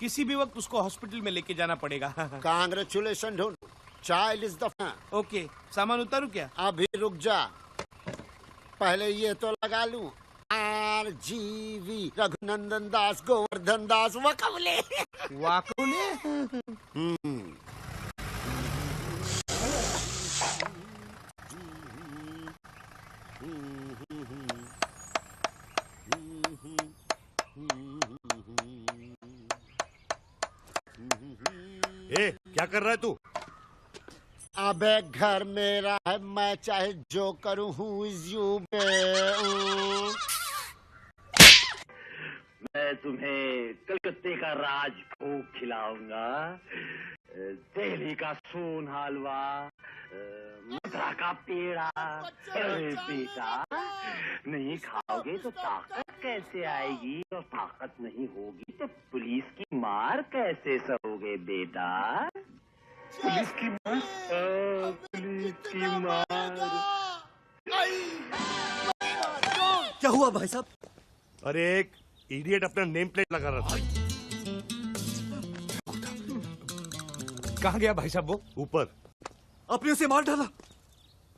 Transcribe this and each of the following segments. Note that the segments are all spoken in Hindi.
किसी भी वक्त उसको हॉस्पिटल में लेके जाना पड़ेगा। कांग्रेचुलेशन ढूंढ। चाइल्ड इज द ओके, सामान उतारू क्या? अभी रुक जा, पहले ये तो लगा लूं। RGV रघुनंदन दास गोवर्धन दास वकवले। वाकुले? ए, क्या कर रहा है तू? अबे घर मेरा है, मैं चाहे जो करूं। हु इज यू बे? मैं तुम्हें कलकत्ते का राजभोग खिलाऊंगा, दिल्ली का सोन हलवा, मथुरा का पेड़ा। अरे बेटा, नहीं खाओगे तो ताकत कैसे आएगी, और ताकत नहीं होगी तो पुलिस की मार कैसे सहोगे बेटा? पुलिस की मार, पुलिस की मार। क्या हुआ भाई साहब? अरे एक इडियट अपना नेम प्लेट लगा रहा था। कहाँ गया भाई साहब वो? ऊपर। आपने उसे मार डाला?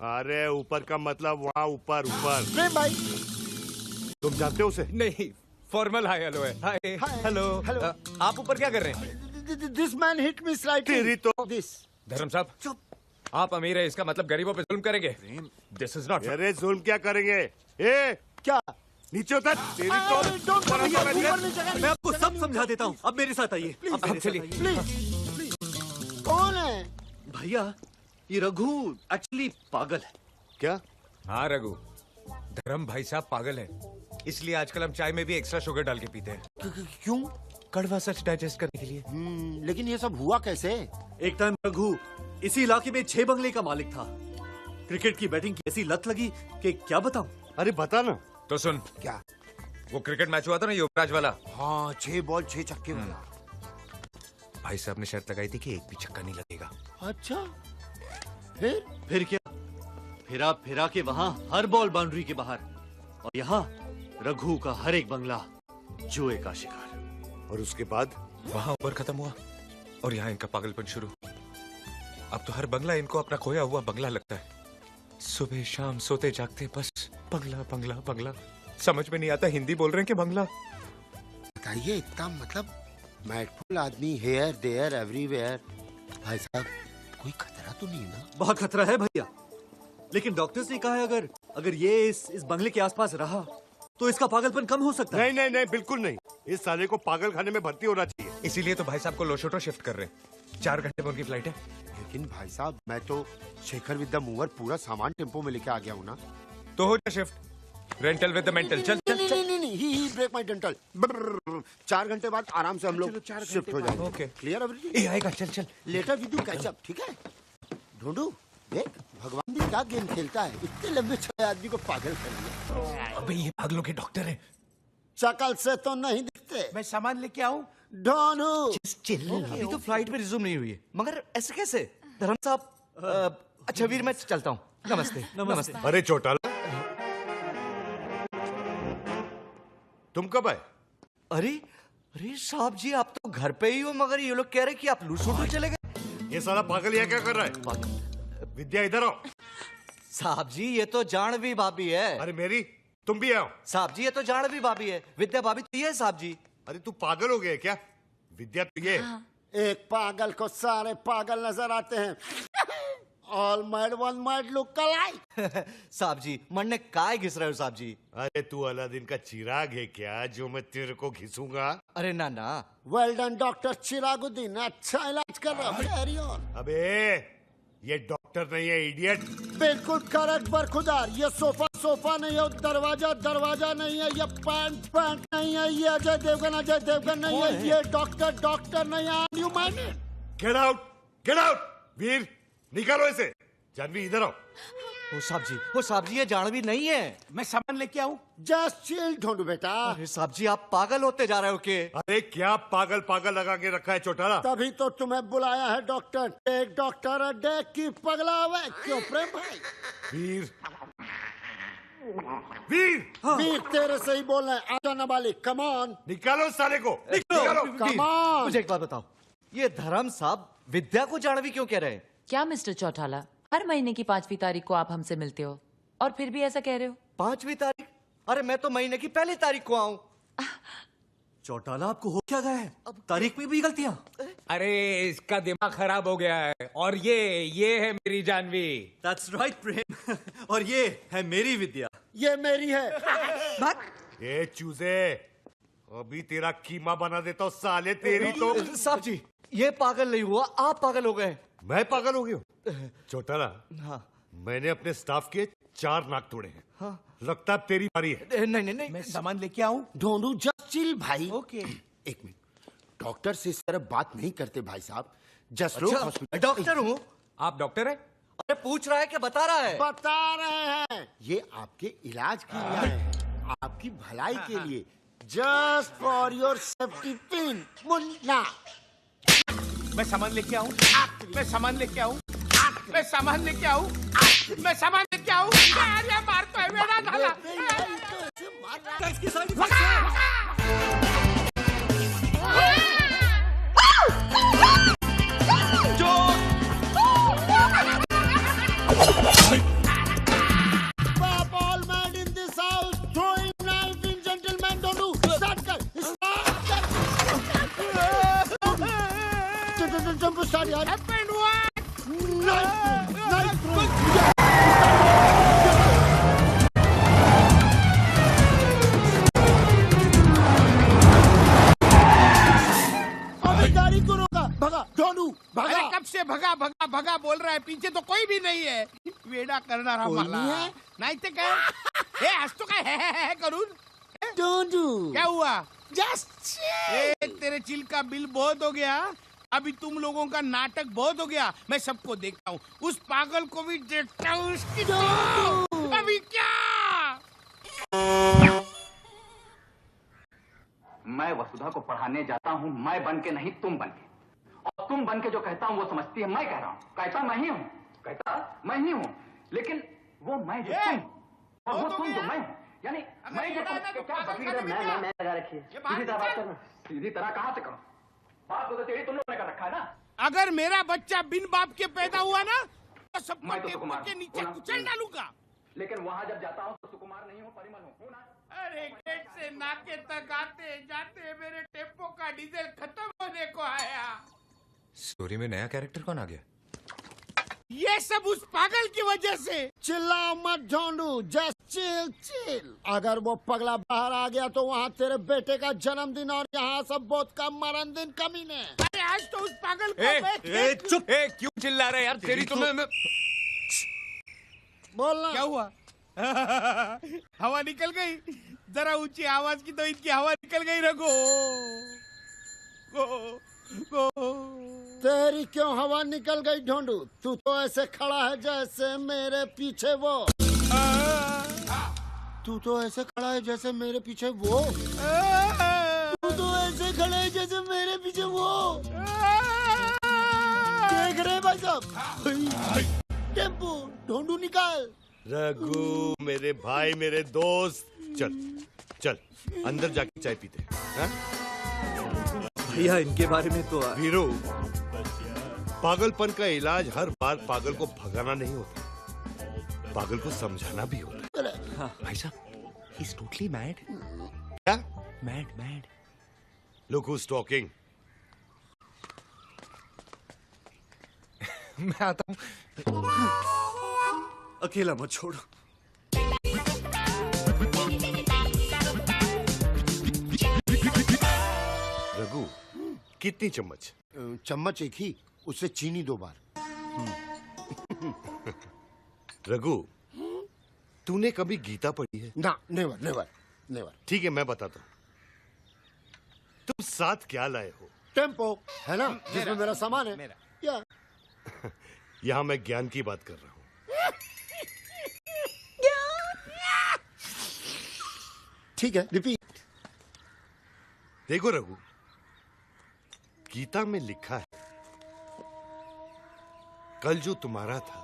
अरे ऊपर का मतलब वहाँ ऊपर ऊपर। नहीं भाई, तुम जानते हो उसे? नहीं, फॉर्मल हाय हेलो है। Hi hello. हेलो। आप ऊपर क्या कर रहे हैं? This man hit me slightly. तेरी तो दिस। धर्म साहब, आप अमीर है, इसका मतलब गरीबों पे जुल्म करेंगे? This is not. अरे जुल्म क्या करेंगे? ए क्या? नीचे उतर। तेरी तो मैं आपको सब समझा देता हूँ, अब मेरे साथ आइए। अब चलिए। प्लीज। कौन है? भैया, ये रघु एक्चुअली पागल है। क्या? हाँ रघु, धर्म भाई साहब पागल है, इसलिए आजकल हम चाय में भी एक्स्ट्रा शुगर डाल के पीते हैं। क्यों? कड़वा सच डाइजेस्ट करने के लिए। लेकिन ये सब हुआ कैसे? एक टाइम रघु इसी इलाके में 6 बंगले का मालिक था। क्रिकेट की बैटिंग की ऐसी लत लगी कि क्या बताऊं। अरे बता ना। तो सुन, क्या? वो क्रिकेट मैच हुआ था ना युवराज वाला, हाँ, 6 बॉल 6 छक्के वाला। भाई साहब ने शर्त लगाई थी कि एक भी छक्का नहीं लगेगा। अच्छा, फिर क्या? फिरा के वहाँ हर बॉल बाउंड्री के बाहर, और यहाँ रघु का हर एक बंगला जुए का शिकार। और उसके बाद? वहाँ ऊपर खत्म हुआ और यहाँ इनका पागलपन शुरू। अब तो हर बंगला इनको अपना खोया हुआ बंगला लगता है। सुबह शाम सोते जागते बस बंगला बंगला बंगला। समझ में नहीं आता हिंदी बोल रहे हैं कि बंगला। बताइए, इतना मतलब मैटफुल आदमी, हेयर देयर एवरीवेयर। भाई साहब, कोई खतरा तो नहीं ना? बहुत खतरा है भैया, लेकिन डॉक्टर्स ने कहा है अगर ये इस बंगले के आसपास रहा तो इसका पागलपन कम हो सकता है। नहीं नहीं नहीं, बिल्कुल नहीं। इस साले को पागल खाने में भर्ती होना चाहिए। इसीलिए तो भाई साहब को लोशोटो शिफ्ट कर रहे हैं। 4 घंटे में उनकी फ्लाइट है। लेकिन भाई साहब, मैं तो शेखर विद द मूवर पूरा सामान टेम्पो में लेके आ गया हूँ ना। तो हो जा shift. Rental with the mental. चल चल चल। नहीं, ही ब्रेक माय डेंटल। 4 घंटे बाद आराम से हम लोग शिफ्ट हो जाएंगे। ओके। Clear everything? ए आएगा, चल चल। Later with you catch up, ठीक है? ढूंढू, देख भगवान भी क्या गेम खेलता है, इतने लंबे छड़े आदमी को पागल कर दिया। अबे ये पागलों के डॉक्टर हैं। शकल से तो नहीं दिखते। मैं सामान लेके आऊं? ढूंढू। अभी तो फ्लाइट में रिज्यूम नहीं हुई है, मगर ऐसे कैसे? धर्म साहब, अच्छा वीर, मैं चलता हूँ। नमस्ते। नमस्ते। अरे चौटाला, तुम कब आए? अरे साहब जी, आप तो घर पे ही हो, मगर ये लोग कह रहे कि आप लूसोटो चले गए। ये साला पागल यहाँ क्या कर रहा है? विद्या इधर आओ। साहब जी, ये तो जानवी भाभी है। अरे मेरी, तुम भी आओ। साहब जी, ये तो जानवी भाभी है। विद्या भाभी तो ये है साहब जी। अरे तू पागल हो गया क्या? विद्या तो ये। एक पागल को सारे पागल नजर आते हैं। All mad one mad look alike. साहब जी, मन ने काय घिस रहे हो साहब जी? अरे तू अलादीन का चिराग है क्या जो मैं तेरे को घिसूंगा? अरे ना ना। वेल डन डॉक्टर चिरागुद्दीन, अच्छा इलाज कर रहा है। Carry on. अबे ये डॉक्टर नहीं है, इडियट। बिल्कुल करेक्ट बरखुदार। ये सोफा नहीं है, दरवाजा नहीं है, ये पैंट नहीं है, ये अजय देवगन नहीं है, ये डॉक्टर नहीं है। You mind it? Get out. Veer, निकालो इसे। जानवी इधर आओ। वो साहब जी, ये जानवी नहीं है। मैं सामान लेके आऊं? जस्ट चिल ढूंढू बेटा। अरे साहब जी, आप पागल होते जा रहे हो के? अरे क्या पागल लगा के रखा है चौटाला? तभी तो तुम्हें बुलाया है डॉक्टर। एक डॉक्टर है, डेक की पगला हुआ है। क्यों प्रेम भाई? वीर, वीर तेरे से ही बोल रहे हैं। आजा नाबालिग, कम ऑन। निकालो इस साले को। निकलो। निकालो। Come on. मुझे एक बात बताओ, ये धर्म साहब विद्या को जाह्नवी क्यों कह रहे हैं? क्या मिस्टर चौटाला, हर महीने की 5वीं तारीख को आप हमसे मिलते हो और फिर भी ऐसा कह रहे हो? 5वीं तारीख? अरे मैं तो महीने की पहली तारीख को आऊं। चौटाला आपको हो क्या गया है? अब तारीख में भी गलतियां? अरे इसका दिमाग खराब हो गया है। और ये है मेरी जानवी। That's right, प्रेम। और ये है मेरी विद्या। ये मेरी है। ये चूजे, अभी तेरा कीमा बना देता हूँ साले, तेरी तो। साहब जी, ये पागल नहीं हुआ, आप पागल हो गए। मैं पागल हो गया हूँ? चौटाला, हाँ। मैंने अपने स्टाफ के 4 नाक तोड़े हैं। हाँ। लगता है तेरी बारी है। नहीं नहीं नहीं, मैं सामान लेके आऊं? ढोंडू जस्ट चिल भाई। ओके। एक मिनट, डॉक्टर से इस तरह बात नहीं करते भाई साहब। जस्ट अच्छा, डॉक्टर हूँ। आप डॉक्टर हैं? अरे पूछ रहा है कि बता रहा है? बता रहे हैं, ये आपके इलाज के लिए आए हैं, आपकी भलाई के लिए। Just for your safety pin Munna. मैं सामान लेके आऊं? मैं सामान लेके आऊं? मैं सामान लेके आऊं? मैं सामान लेके आऊं? अरे मार तो है मेरा झाला। All men in this house throwing knife in gentlemen. Dhondu start कर, start कर। जंप स्टार्ट यार। Knife throw। अबे गाड़ी को रोका, भगा ढोंडू भगा। अरे कब से भगा भगा भगा बोल रहा है, पीछे तो कोई भी नहीं है। वेडा करना रहा कोई मला नहीं है? नाही ते काय? आज तो काय है करून? ढोंडू क्या हुआ? जस्ट तेरे चिल का बिल बहुत हो गया। अभी तुम लोगों का नाटक बहुत हो गया। मैं सबको देखता हूँ, उस पागल को भी देखता हूँ। उसकी तो अभी क्या? मैं वसुधा को पढ़ाने जाता हूँ, मैं बन के नहीं तुम बन के। और तुम बन के जो कहता हूँ वो समझती है मैं कह रहा हूँ। कहता मैं ही हूँ, कहता मैं ही हूँ, लेकिन वो मैं जो तुम और वो तुम जो मैं हूँ। यानी मैं जो तुम क्या बकरी है, मैं लगा रखी है। सीधी तरह बात करना। सीधी तरह कहाँ से करो? बात तो तेरी तुम लोगों ने कर रखा है ना। अगर मेरा बच्चा बिन बाप के पैदा हुआ ना तो सबको मैं तो टेबल सुकुमार के हूँ, नीचे ना? कुचल डालूंगा। लेकिन वहां जब जाता हूँ तो सुकुमार नहीं हूँ, परिमल हूँ ना। अरे गेट से नाके तक आते जाते मेरे टेम्पो का डीजल खत्म होने को आया। स्टोरी में नया कैरेक्टर कौन आ गया? ये सब उस पागल की वजह से। चिल्ला मत ढोंडू, जस्ट चिल चिल। अगर वो पगला बाहर आ गया तो वहाँ तेरे बेटे का जन्मदिन और यहाँ सब बहुत कम मरण दिन कमीने। अरे आज तो उस पागल को चुप! क्यों चिल्ला रहे यार? तेरी तो मैं बोलना। क्या हुआ? हवा निकल गई। जरा ऊंची आवाज की तो इनकी हवा निकल गई। रघु गो तेरी क्यों हवा निकल गई ढोंडू? तू तो ऐसे खड़ा है जैसे मेरे पीछे वो। तू तो ऐसे खड़ा है जैसे मेरे पीछे वो। तू तो ऐसे खड़ा है जैसे मेरे पीछे वो। देख रहे भाई साहब? टेम्पो ढोंडू निकाल। रघु मेरे भाई, मेरे दोस्त, चल चल अंदर जाके चाय पीते हैं। भैया इनके बारे में तो वीरू, पागलपन का इलाज हर बार पागल को भगाना नहीं होता, पागल को समझाना भी होता है। भाई साहब, he's totally mad. क्या? Mad. Look who's talking. मैं आता हूँ। अकेला मत छोड़ो। रघु, कितनी चम्मच? चम्मच एक ही, उससे चीनी 2 बार। रघु, तूने कभी गीता पढ़ी है? ना, नेवर नेवर नेवर। ठीक है, मैं बताता हूँ। तुम साथ क्या लाए हो? टेम्पो है ना, जिसमें मेरा सामान है। या यहाँ मैं ज्ञान की बात कर रहा हूँ। ठीक है, रिपीट। देखो रघु, गीता में लिखा है, कल जो तुम्हारा था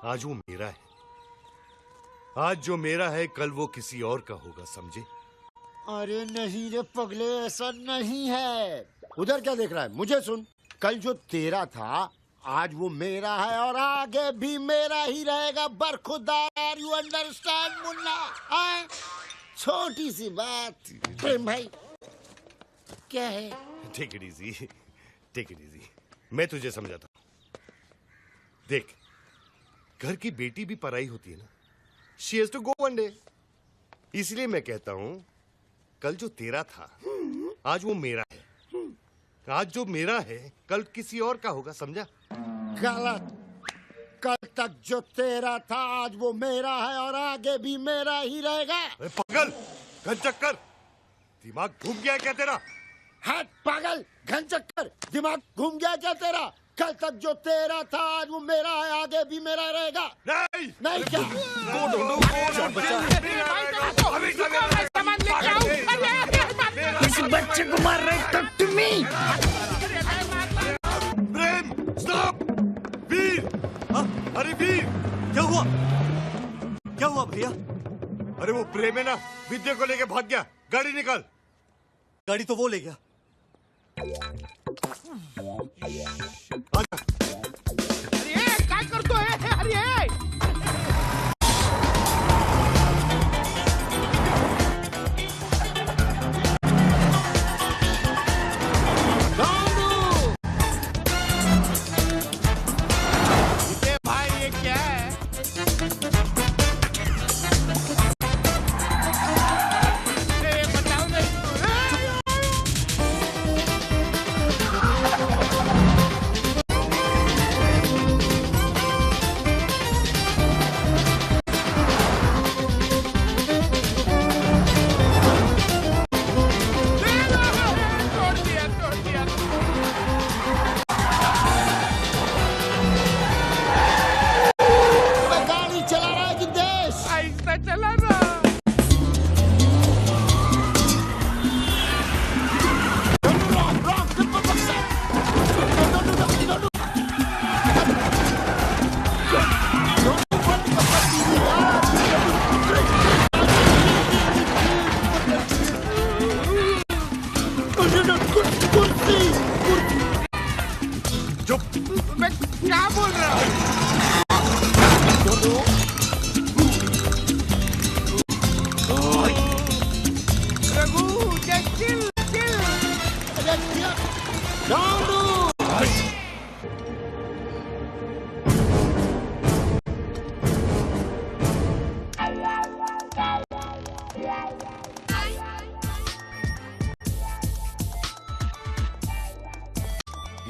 आज वो मेरा है, आज जो मेरा है कल वो किसी और का होगा, समझे? अरे नहीं रे पगले, ऐसा नहीं है। उधर क्या देख रहा है? मुझे सुन, कल जो तेरा था आज वो मेरा है और आगे भी मेरा ही रहेगा। बरखुदार, यू अंडरस्टैंड मुन्ना? आए? छोटी सी बात। प्रेम भाई क्या है? Take it easy, take it easy. मैं तुझे समझाता हूं। देख, घर की बेटी भी पराई होती है ना। She has to go one day. इसलिए मैं कहता हूं, कल जो तेरा था आज वो मेरा है। आज जो मेरा है कल किसी और का होगा, समझा? गलत। कल तक जो तेरा था आज वो मेरा है और आगे भी मेरा ही रहेगा। अरे पागल, घन चक्कर, दिमाग घूम गया है क्या तेरा? हट पागल, घन चक्कर, दिमाग घूम गया क्या तेरा? कल तक जो तेरा था आज वो मेरा है, आगे भी मेरा रहेगा। नहीं, नहीं क्या? इस बच्चे को मार रहे talk to me। Prem, stop! Veer! हाँ? अरे वीर! क्या हुआ? क्या हुआ भैया? अरे वो प्रेम है ना, विद्या को लेके भाग गया। गाड़ी निकाल। गाड़ी तो वो ले गया। आजा। अरे काय करतोय? अरे ये भाई ये क्या है? ये बताओ ना। तोड़ दिया, तोड़ दिया। मैं गाड़ी चला रहा है कि देश? आहिस्ता चला ना। चुप! मैं क्या बोल रहा हूँ? Raghu, just chill, chill।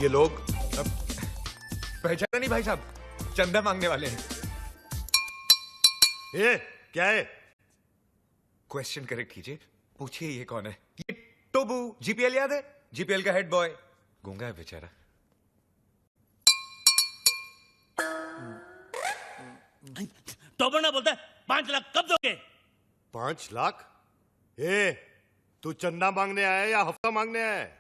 ये लोग पहचाना नहीं भाई साहब, चंदा मांगने वाले हैं। ये क्या है? क्वेश्चन करेक्ट कीजिए, पूछिए ये कौन है? ये टोबू, जीपीएल याद है? जीपीएल का हेड बॉय। गूंगा है बेचारा। तो बना बोलता है 5 लाख कब दोगे? 5 लाख? ए, तू चंदा मांगने आया है या हफ्ता मांगने आया है?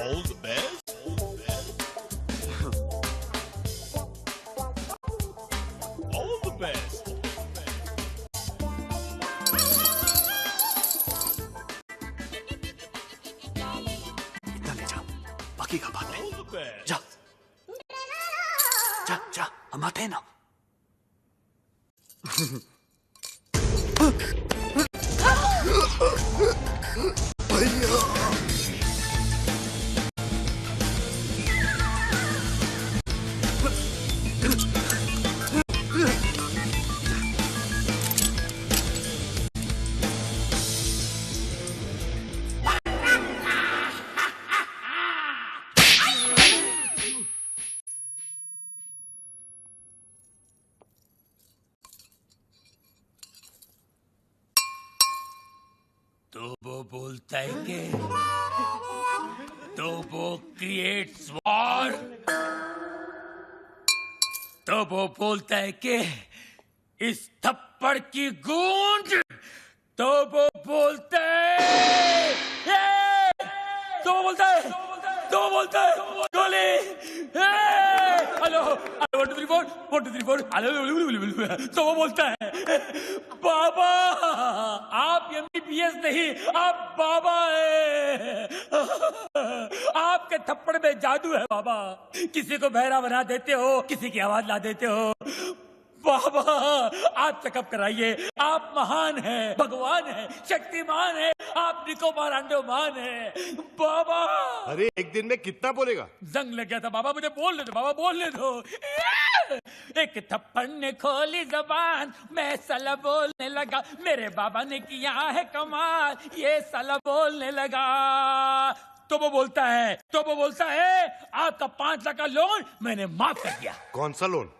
All the best. All the best. इतना ले जा, बाकी का बात All the best. जा जा जा, हम आते हैं ना। तो वो बोलता है कि तो वो क्रिएट्स वॉर। तो वो बोलता है कि इस थप्पड़ की गूंज। तो वो बोलता है तो वो बोलता है गोली। हेलो, 1 2 3 4 1 2 3 4 तो वो बोलता है बाबा आप MBBS नहीं आप बाबा है। आपके थप्पड़ में जादू है बाबा, किसी को बहरा बना देते हो, किसी की आवाज ला देते हो। बाबा आप चेकअप कराइए, आप महान हैं, भगवान हैं, शक्तिमान हैं, आप निकोबार अंडोमान हैं बाबा। अरे एक दिन में कितना बोलेगा? जंग लग गया था बाबा, मुझे बोलने दो बाबा, बोलने दो। एक थप्पड़ ने खोली जबान, मैं साला बोलने लगा, मेरे बाबा ने किया है कमाल, ये साला बोलने लगा। तो वो बोलता है आपका 5 लाख का लोन मैंने माफ कर दिया। कौन सा लोन?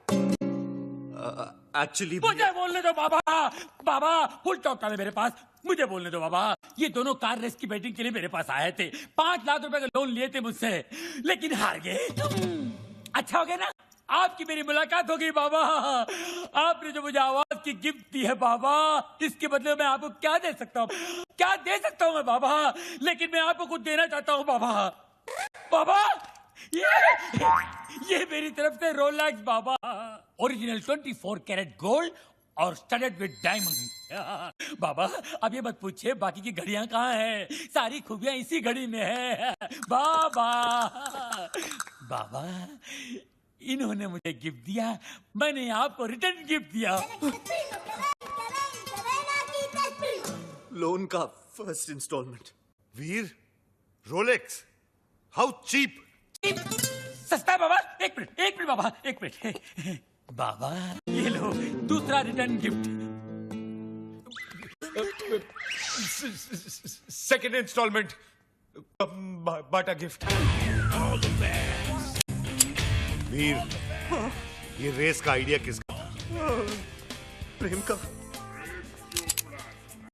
एक्चुअली मुझे बोलने दो बाबा, बाबा फुल टॉक था मेरे पास, मुझे बोलने दो बाबा। ये दोनों कार रेस की बैटिंग के लिए मेरे पास आए थे, 5 लाख रुपए का लोन लिए थे मुझसे, लेकिन हार गए। अच्छा हो गया ना, आपकी मेरी मुलाकात हो गई बाबा। आपने जो मुझे आवाज की गिफ्ट दी है बाबा, इसके बदले मैं आपको क्या दे सकता हूँ, क्या दे सकता हूँ मैं बाबा? लेकिन मैं आपको कुछ देना चाहता हूँ बाबा। बाबा ये मेरी तरफ से रोलेक्स बाबा, ओरिजिनल 24 कैरेट गोल्ड और स्टडेड विद डायमंड। बाबा अब ये मत पूछिए बाकी की घड़ियां कहाँ हैं, सारी खूबियां इसी घड़ी में है बाबा। बाबा इन्होंने मुझे गिफ्ट दिया, मैंने आपको रिटर्न गिफ्ट दिया। लोन का first instalment. Veer, Rolex, how cheap. सस्ता है बाबा। एक मिनट बाबा, एक मिनट बाबा, ये लो दूसरा रिटर्न गिफ्ट। सेकंड इंस्टॉलमेंट, बाटा गिफ्ट। वीर, ये रेस का आइडिया किसका था? प्रेम का।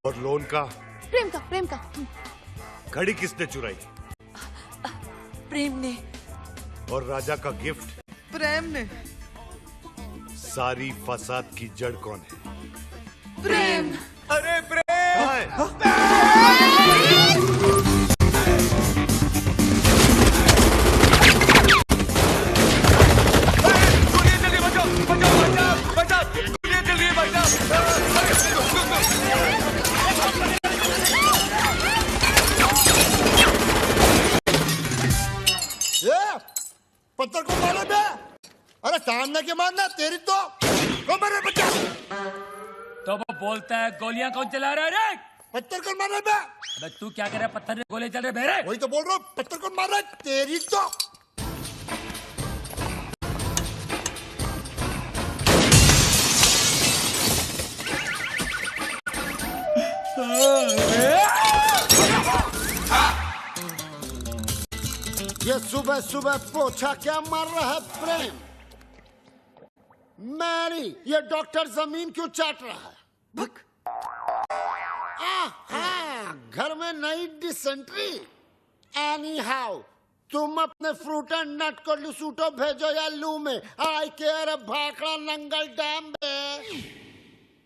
और लोन का? प्रेम का। घड़ी किसने चुराई? प्रेम ने। और राजा का गिफ्ट? प्रेम ने। सारी फसाद की जड़ कौन है? प्रेम। अरे प्रेम! दुनिया जल्दी बचाओ, बचाओ, दुनिया जल्दी बचाओ। पत्थर को मारो बे। अरे सामने के मारना, तेरी तो मारे बच्चा। तो वो बोलता है गोलियां कौन चला रहा है रे? पत्थर को मारे बे। अबे तू क्या कर रहा है, पत्थर में गोले चल रहे बेरे? वही तो बोल रहा हूँ, पत्थर को मार रहा है, तेरी तो। ये सुबह सुबह पोछा क्या मार रहा है प्रेम? मैरी, ये डॉक्टर जमीन क्यों चाट रहा है? घर में नई डिसेंट्री। एनी हाउ, तुम अपने फ्रूट एंड नट को लुसूटो भेजो या लू में। आई केयर भाखड़ा नंगल डैम में।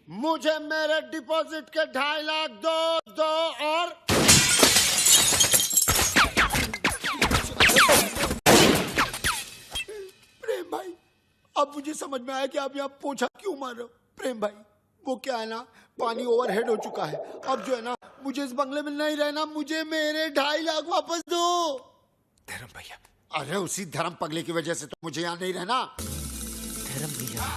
मुझे मेरे डिपॉजिट के 2.5 लाख दो और प्रेम भाई, अब मुझे समझ में आया कि आप यहाँ पोछा क्यों मार रहे हो। प्रेम भाई, वो क्या है ना, पानी ओवरहेड हो चुका है। अब जो है ना, मुझे इस बंगले में नहीं रहना, मुझे मेरे 2.5 लाख वापस दो। धर्म भैया। अरे उसी धर्म पगले की वजह से तो मुझे यहाँ नहीं रहना। धर्म भैया,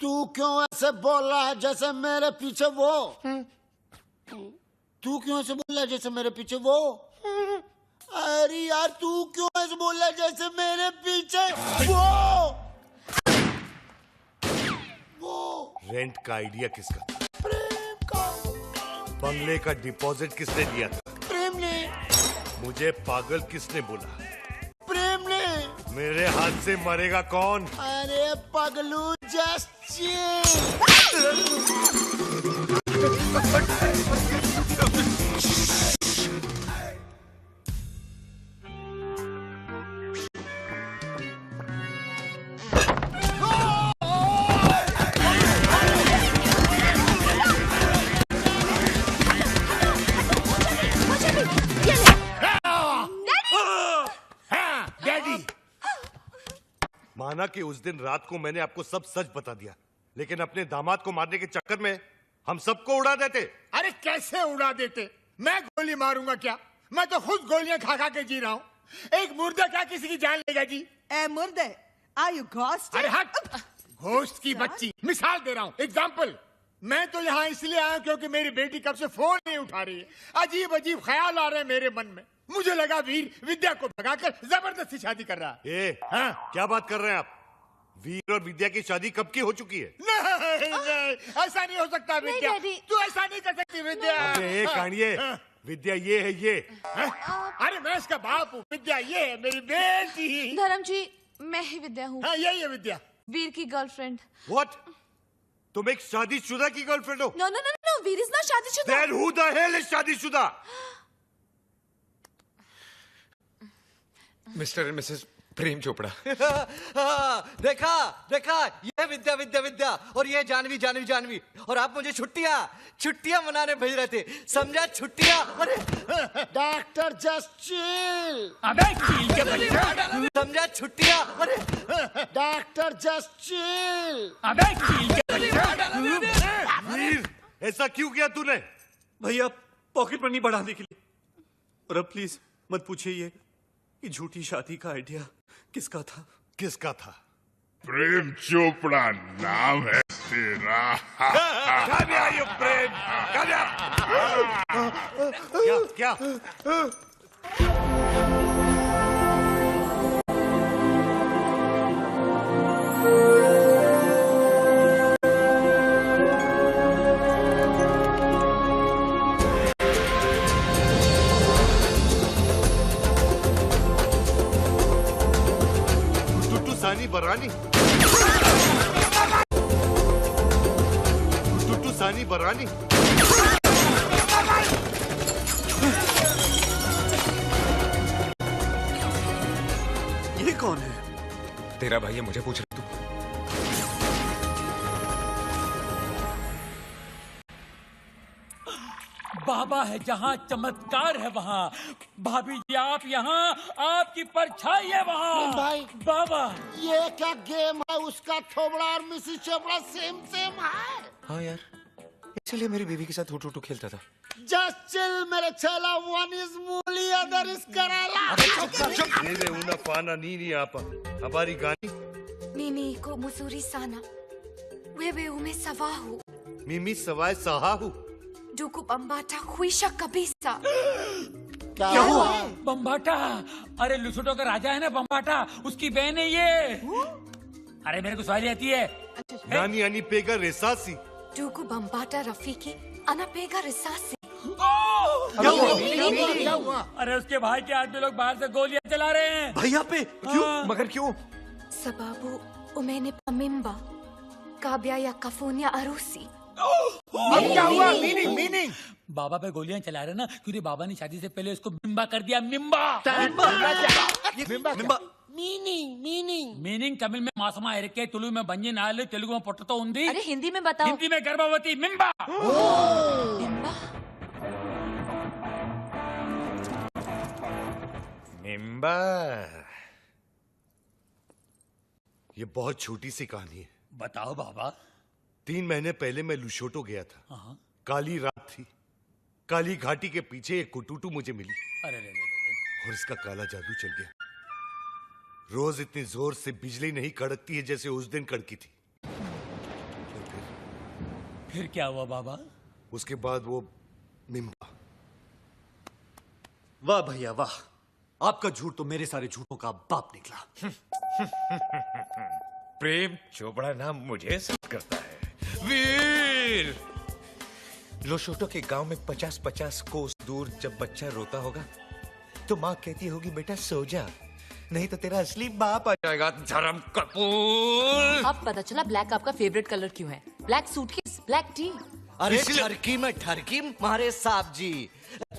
तू क्यों ऐसे बोल रहा है जैसे मेरे पीछे वो? तू क्यों ऐसे बोल रहा है जैसे मेरे पीछे वो? अरे यार, तू क्यों ऐसे बोल रहा है जैसे मेरे पीछे वो? रेंट का आइडिया किसका था? प्रेम का। बंगले का डिपॉजिट किसने दिया था? प्रेम ने। मुझे पागल किसने बोला? प्रेम ने। मेरे हाथ से मरेगा कौन? अरे पगलू, जस्ट माना कि उस दिन रात को मैंने आपको सब सच बता दिया, लेकिन अपने दामाद को मारने के चक्कर में हम सबको उड़ा देते। अरे कैसे उड़ा देते? मैं गोली मारूंगा क्या? मैं तो खुद गोलियां खा खा के जी रहा हूँ। एक मुर्दा क्या किसी की जान लेगा जी? ए मुर्दे, आर यू घोस्ट? अरे हट! घोस्ट की बच्ची, मिसाल दे रहा हूँ, एग्जाम्पल। मैं तो यहाँ इसलिए आया क्योंकि मेरी बेटी कब से फोन नहीं उठा रही है। अजीब अजीब ख्याल आ रहे हैं मेरे मन में। मुझे लगा वीर विद्या को भगाकर जबरदस्ती शादी कर रहा है। हाँ? क्या बात कर रहे हैं आप? वीर और विद्या की शादी कब की हो चुकी है? नहीं, ऐसा नहीं हो सकता विद्या। तू ऐसा नहीं कर सकती विद्या। अबे कानिए, विद्या ये है ये। अरे मैं इसका बाप हूँ, विद्या ये है मेरी बेटी। धर्म जी, मैं ही विद्या हूँ। हाँ यही है विद्या, वीर की गर्लफ्रेंड। What? तुम एक शादीशुदा की गर्लफ्रेंड हो? No no no no, Veer is not शादीशुदा। Then who the hell is शादीशुदा? Mr and Mrs Prem Chopra. देखा देखा, ये विद्या विद्या विद्या और ये जानवी जानवी जानवी, और आप मुझे छुट्टियां मनाने भेज रहे थे, समझा? छुट्टियां। अरे डॉक्टर जस्ट चिल। अबे चील के बच्चा, समझा? छुट्टियां। अरे डॉक्टर जस्ट चिल। अबे चील के बच्चा। वीर, ऐसा क्यों किया तूने? भैया पॉकेट मनी बढ़ाने के लिए। और अब प्लीज मत पूछिए ये झूठी शादी का आइडिया किसका था? किसका था? प्रेम चोपड़ा नाम है तेरा। प्रेम क्या? बरानी, टुटू सानी बरानी। ये कौन है? तेरा भाई है, मुझे पूछ रहा तू? बाबा है जहाँ चमत्कार है वहाँ। भाभी जी आप यहाँ, आपकी परछाई है वहाँ। भाई बाबा ये क्या गेम है? उसका थोबड़ा और मिसिस चोपड़ा सेम सेम है। हाँ यार, इसलिए मेरी बीवी के साथ हुटू खेलता था। जस्ट चिल मेरे छेला, वन इज मूली अदर इज कराला। Nene una pana nini apa. Habari gani? Mimi ko musuri sana. Wewe umesawahu. Mimi sawai sahahu. Duku bambata huisha kabisa. क्या हुआ? बम्बाटा, अरे लुसुटो का राजा है ना बम्बाटा, उसकी बहन है ये। अरे मेरे को सवाल आती है। Nani ani pega resasi. Duku bambata rafiki anapega risasi. क्या हुआ? अरे उसके भाई के आदमी लोग बाहर से गोलियां चला रहे हैं। भैया पे क्यों? मगर क्यों? Sababu umene pamimba. Kabya ya kafunya arusi. अब क्या हुआ? मीनिंग बाबा पे गोलियां चला रहे ना, क्योंकि बाबा ने शादी से पहले उसको मिम्बा कर दिया। मिम्बा मीनिंग तमिल में मासमा इरके, तुलु में बंजी नाल, तेलुगु में पोटतो उंदी, अरे हिंदी में बताओ। हिंदी में गर्भवती। मिम्बा। Mimba? निम्बा। ये बहुत छोटी सी कहानी है। बताओ बाबा। 3 महीने पहले मैं लुशोटो गया था। काली रात थी। काली घाटी के पीछे एक कुटुटू मुझे मिली अरे और इसका काला जादू चल गया। रोज इतनी जोर से बिजली नहीं कड़कती है जैसे उस दिन कड़की थी। फिर क्या हुआ बाबा? उसके बाद वो मिम्बा। वाह भैया वाह, आपका झूठ तो मेरे सारे झूठों का बाप निकला। प्रेम चोपड़ा नाम मुझे सूट करता है। वीर, लोशोटो के गांव में 50-50 कोस दूर जब बच्चा रोता होगा तो माँ कहती होगी बेटा सो जा, नहीं तो तेरा असली बाप आ जाएगा। धर्म कपूर। अब पता चला ब्लैक आपका फेवरेट कलर क्यों है। Black suitcase, black T. अरे ठरकी में ठरकी मारे साहब जी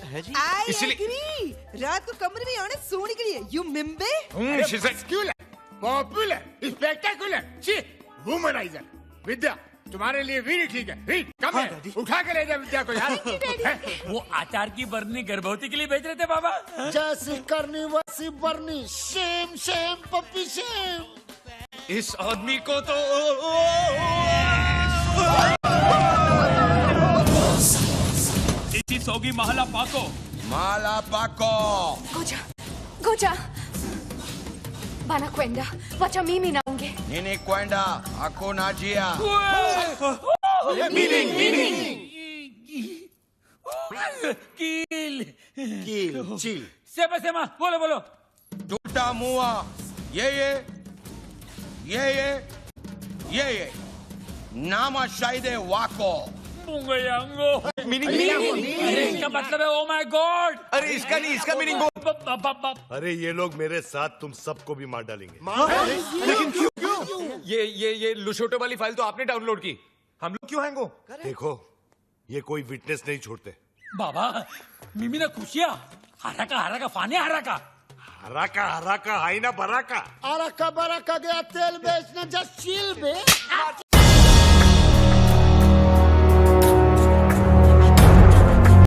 है जी। इसलिए रात को कमरे में आने सोने के लिए यू मिम्बे। Popular, spectacular, womaniser. विद्या तुम्हारे लिए वीर ठीक है। वीर कम है, उठा के ले जा विद्या को यार। वो आचार की बरनी गर्भवती के लिए भेज रहे थे बाबा। जैसी करनी वैसी बरनी, सेम सेम पप्पी सेम। इस आदमी को तो इसी सोगी महला पाको Goja, Goja. Banakwenda, wacha mimi naonge. Nini kwenda? Hakuna njia. कील Kill, chill. सेमा बोलो बोलो टूटा मुआ ये नामा शायदे वाको मुंगयांगो अरे इसका मतलब है ओ माय गॉड अरे इसका नहीं, इसका मीनिंग बोल। अरे ये लोग मेरे साथ तुम सबको भी मार डालेंगे। लेकिन क्यों? ये लुशोटो वाली फाइल तो आपने डाउनलोड की, हम लोग क्यों हैंग हो? देखो, ये कोई विटनेस नहीं छोड़ते। बाबा मिमी ना खुशिया हराका फाने हराका हराका हाई ना बराका। अरका बरका गया तेल बेचने, जस्ट चिल बे।